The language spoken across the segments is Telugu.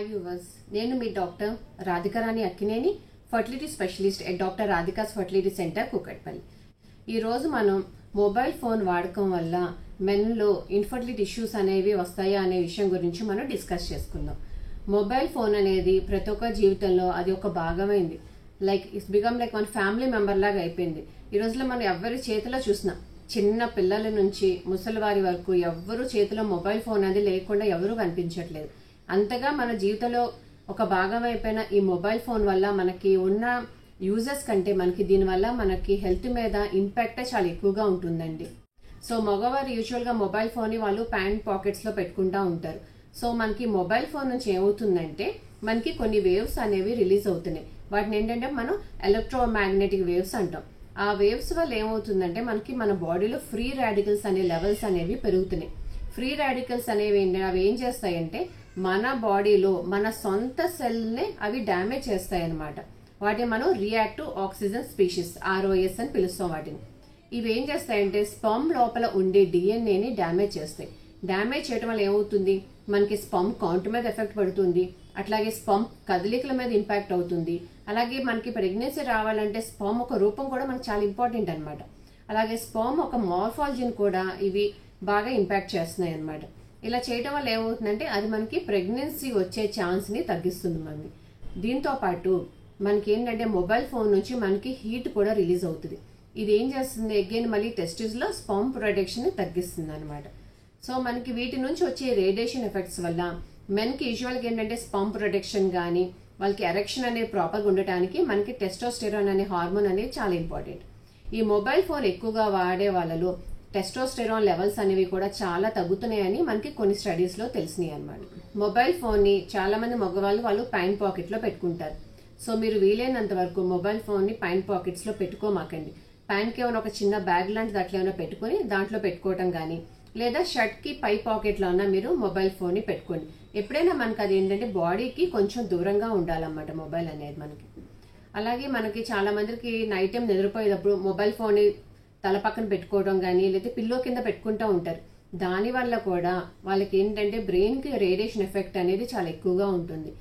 హాయ్ వ్యూవర్స్, నేను మీ doctor Radhikarani Akkineni, fertility specialist at doctor Radhika's fertility centre Kukatpally. ఈరోజు మనం మొబైల్ ఫోన్ వాడకం వల్ల మెన్లో ఇన్ఫర్టిలిటీ ఇష్యూస్ అనేవి వస్తాయా అనే విషయం గురించి మనం డిస్కస్ చేసుకుందాం. మొబైల్ ఫోన్ అనేది ప్రతి ఒక్క జీవితంలో అది ఒక భాగమైంది. ఇట్స్ బికమ్ మన ఫ్యామిలీ మెంబర్ లాగా అయిపోయింది. ఈ రోజులో మనం ఎవరి చేతిలో చూసినా, చిన్న పిల్లల నుంచి ముసలివారి వరకు ఎవ్వరూ చేతిలో మొబైల్ ఫోన్ అనేది లేకుండా ఎవరూ కనిపించట్లేదు. అంతగా మన జీవితంలో ఒక భాగం అయిపోయిన ఈ మొబైల్ ఫోన్ వల్ల మనకి ఉన్న యూజెస్ కంటే మనకి దీనివల్ల మనకి హెల్త్ మీద ఇంపాక్ట్ చాలా ఎక్కువగా ఉంటుందండి. సో మగవారు యూజువల్గా మొబైల్ ఫోన్ని వాళ్ళు ప్యాంట్ పాకెట్స్లో పెట్టుకుంటూ ఉంటారు. సో మనకి మొబైల్ ఫోన్ నుంచి ఏమవుతుందంటే మనకి కొన్ని వేవ్స్ అనేవి రిలీజ్ అవుతున్నాయి. వాటిని ఏంటంటే మనం ఎలక్ట్రోమాగ్నెటిక్ వేవ్స్ అంటాం. ఆ వేవ్స్ వల్ల ఏమవుతుందంటే మనకి మన బాడీలో ఫ్రీ రాడికల్స్ అనే లెవెల్స్ అనేవి పెరుగుతున్నాయి. ఫ్రీ రాడికల్స్ అనేవి అవి ఏం చేస్తాయంటే మన బాడీలో మన సొంత సెల్నే అవి డ్యామేజ్ చేస్తాయి అన్నమాట. వాటిని మనం రియాక్టివ్ ఆక్సిజన్ స్పీషీస్ ROS అని పిలుస్తాం వాటిని. ఇవి ఏం చేస్తాయంటే స్పర్మ్ లోపల ఉండే DNAని డ్యామేజ్ చేస్తాయి. డ్యామేజ్ చేయడం వల్ల ఏమవుతుంది, మనకి స్పర్మ్ కౌంట్ మీద ఎఫెక్ట్ పడుతుంది, అట్లాగే స్పర్మ్ కదలికల మీద ఇంపాక్ట్ అవుతుంది. అలాగే మనకి ప్రెగ్నెన్సీ రావాలంటే స్పర్మ్ ఒక రూపం కూడా మనకు చాలా ఇంపార్టెంట్ అనమాట. అలాగే స్పర్మ్ ఒక మార్ఫాలజీని కూడా ఇవి బాగా ఇంపాక్ట్ చేస్తున్నాయి అనమాట. ఇలా చేయడం వల్ల ఏమవుతుందంటే అది మనకి ప్రెగ్నెన్సీ వచ్చే ఛాన్స్ని తగ్గిస్తుంది మనకి. దీంతో పాటు మనకి ఏంటంటే మొబైల్ ఫోన్ నుంచి మనకి హీట్ కూడా రిలీజ్ అవుతుంది. ఇది ఏం చేస్తుంది, అగైన్ మళ్ళీ టెస్టిస్లో స్పర్మ్ ప్రొడక్షన్ని తగ్గిస్తుంది అనమాట. సో మనకి వీటి నుంచి వచ్చే రేడియేషన్ ఎఫెక్ట్స్ వల్ల మెన్కి యూజువల్గా ఏంటంటే స్పర్మ్ ప్రొడక్షన్ కానీ వాళ్ళకి ఎరెక్షన్ అనేది ప్రాపర్గా ఉండటానికి మనకి టెస్టోస్టెరాన్ అనే హార్మోన్ అనేది చాలా ఇంపార్టెంట్. ఈ మొబైల్ ఫోన్ ఎక్కువగా వాడే వాళ్ళలో టెస్టోస్టెరాన్ లెవెల్స్ అనేవి కూడా చాలా తగ్గుతున్నాయని మనకి కొన్ని స్టడీస్లో తెలిసినాయి అనమాట. మొబైల్ ఫోన్ని చాలా మంది మగవాళ్ళు ప్యాంట్ పాకెట్లో పెట్టుకుంటారు. సో మీరు వీలైనంత వరకు మొబైల్ ఫోన్ని ప్యాంట్ పాకెట్స్లో పెట్టుకోమాకండి. ప్యాంట్కి ఏమైనా ఒక చిన్న బ్యాగ్ లాంటిది అట్లా ఏమైనా పెట్టుకుని దాంట్లో పెట్టుకోవటం కానీ, లేదా షర్ట్కి పై పాకెట్లో అన్నా మీరు మొబైల్ ఫోన్ని పెట్టుకోండి. ఎప్పుడైనా మనకి అది ఏంటంటే బాడీకి కొంచెం దూరంగా ఉండాలన్నమాట మొబైల్ అనేది మనకి. అలాగే మనకి చాలా మందికి నైట్ టైం నిద్రపోయేటప్పుడు మొబైల్ ఫోన్ని తల పక్కన పెట్టుకోవడం కానీ, లేదా పిల్లో కింద పెట్టుకుంటూ ఉంటారు. దానివల్ల కూడా వాళ్ళకి ఏంటంటే బ్రెయిన్కి రేడియేషన్ ఎఫెక్ట్ అనేది చాలా ఎక్కువగా ఉంటుంది.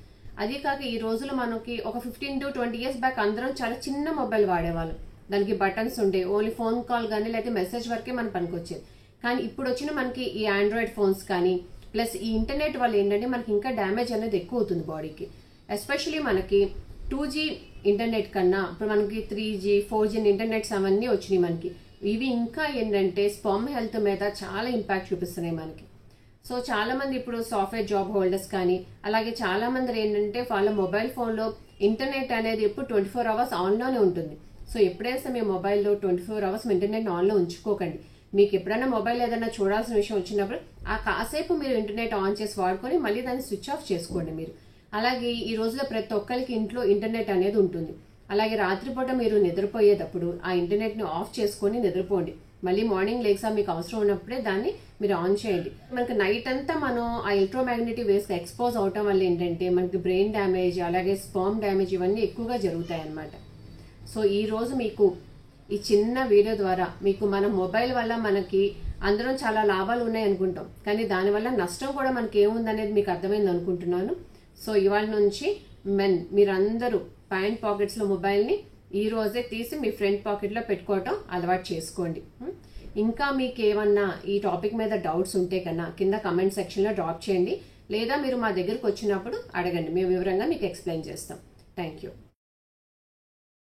అదే కాక ఈ రోజులో మనకి ఒక 15 to 20 years బ్యాక్ అందరం చాలా చిన్న మొబైల్ వాడేవాళ్ళం. దానికి బటన్స్ ఉండే, ఓన్లీ ఫోన్ కాల్ కానీ లేదా మెసేజ్ వరకే మన పనికొచ్చేది. కానీ ఇప్పుడు వచ్చిన మనకి ఈ ఆండ్రాయిడ్ ఫోన్స్ కానీ ప్లస్ ఈ ఇంటర్నెట్ వల్ల ఏంటంటే మనకి ఇంకా డ్యామేజ్ అనేది ఎక్కువ అవుతుంది బాడీకి. ఎస్పెషలీ మనకి 2G ఇంటర్నెట్ కన్నా ఇప్పుడు మనకి 3G 4G ఇంటర్నెట్స్ అవన్నీ వచ్చినాయి మనకి. ఇవి ఇంకా ఏంటంటే స్పర్మ్ హెల్త్ మీద చాలా ఇంపాక్ట్ చూపిస్తున్నాయి మనకి. సో చాలా మంది ఇప్పుడు సాఫ్ట్వేర్ జాబ్ హోల్డర్స్ కానీ, అలాగే చాలా మంది ఏంటంటే వాళ్ళ మొబైల్ ఫోన్లో ఇంటర్నెట్ అనేది ఎప్పుడు 24 hours ఆన్లోనే ఉంటుంది. సో ఎప్పుడైతే మీ మొబైల్లో 24 hours ఇంటర్నెట్ ఆన్లో ఉంచుకోకండి. మీకు ఎప్పుడైనా మొబైల్ ఏదైనా చూడాల్సిన విషయం వచ్చినప్పుడు ఆ కాసేపు మీరు ఇంటర్నెట్ ఆన్ చేసి వాడుకొని మళ్ళీ దాన్ని స్విచ్ ఆఫ్ చేసుకోండి మీరు. అలాగే ఈ రోజులో ప్రతి ఒక్కరికి ఇంట్లో ఇంటర్నెట్ అనేది ఉంటుంది. అలాగే రాత్రిపూట మీరు నిద్రపోయేటప్పుడు ఆ ఇంటర్నెట్ని ఆఫ్ చేసుకొని నిద్రపోండి. మళ్ళీ మార్నింగ్ లేక్సా మీకు అవసరం ఉన్నప్పుడే దాన్ని మీరు ఆన్ చేయండి. మనకి నైట్ అంతా మనం ఆ ఎలక్ట్రోమాగ్నెటిక్ వేవ్స్కి ఎక్స్పోజ్ అవటం వల్ల ఏంటంటే మనకి బ్రెయిన్ డ్యామేజ్, అలాగే స్పర్మ్ డ్యామేజ్ ఇవన్నీ ఎక్కువగా జరుగుతాయి అన్నమాట. సో ఈ రోజు మీకు ఈ చిన్న వీడియో ద్వారా మీకు మన మొబైల్ వల్ల మనకి అందరం చాలా లాభాలు ఉన్నాయి అనుకుంటాం, కానీ దానివల్ల నష్టం కూడా మనకి ఏముందనేది మీకు అర్థమైంది అనుకుంటున్నాను. సో ఇవాళ నుంచి మీరందరూ ప్యాంట్ పాకెట్స్లో మొబైల్ని ఈ రోజే తీసి మీ ఫ్రంట్ పాకెట్లో పెట్టుకోవటం అలవాటు చేసుకోండి. ఇంకా మీకు ఏమన్నా ఈ టాపిక్ మీద డౌట్స్ ఉంటే కన్నా కింద కమెంట్ సెక్షన్లో డ్రాప్ చేయండి, లేదా మీరు మా దగ్గరకు వచ్చినప్పుడు అడగండి, మేము వివరంగా మీకు ఎక్స్ప్లెయిన్ చేస్తాం. Thank you.